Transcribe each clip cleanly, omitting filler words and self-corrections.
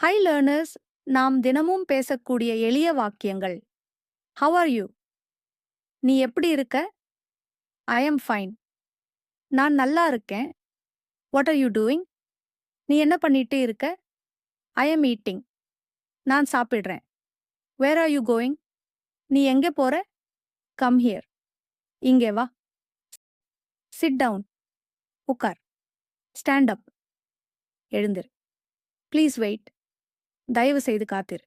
High learners, நாம் தினமும் பேசக்கூடிய எளிய வாக்கியங்கள். How are you? நீ எப்படி இருக்க? I am fine. நான் நல்லா இருக்கேன். What are you doing? நீ என்ன பண்ணிட்டு இருக்க? I am eating. நான் சாப்பிடுறேன். Where are you going? நீ எங்கே போற? Come here. இங்கே வா. Sit down. உட்கார். Stand up. எழுந்திரு. Please wait. தயவு செய்து காத்திரு.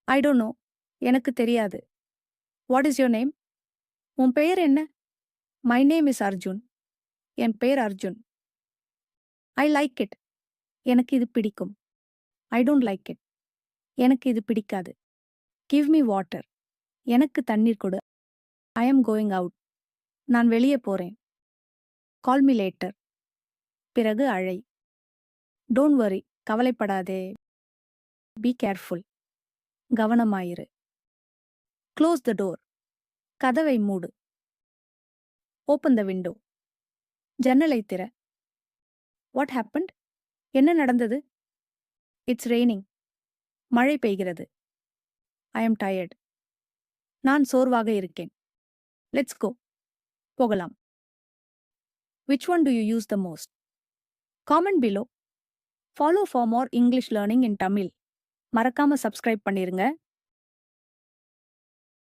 I don't know. எனக்கு தெரியாது. What is your name? உன் பெயர் என்ன? My name is Arjun. என் பெயர் அர்ஜுன். ஐ லைக் இட். எனக்கு இது பிடிக்கும். I don't like it. எனக்கு இது பிடிக்காது. Give me water. எனக்கு தண்ணீர் கொடு. I am going out. நான் வெளியே போறேன். Call me later. பிறகு அழை. Don't worry. கவலைப்படாதே. Be careful. கவனமாயிரு. Close the door. கதவை மூடு. Open the window. ஜன்னலை திற. What happened? என்ன நடந்தது? It's raining. மழை பெய்கிறது. I am tired. நான் சோர்வாக இருக்கேன். Let's go. போகலாம். Which one do you use the most? Comment below. Follow for more English learning இன் தமிழ். மறக்காம சப்ஸ்கிரைப் பண்ணிருங்க.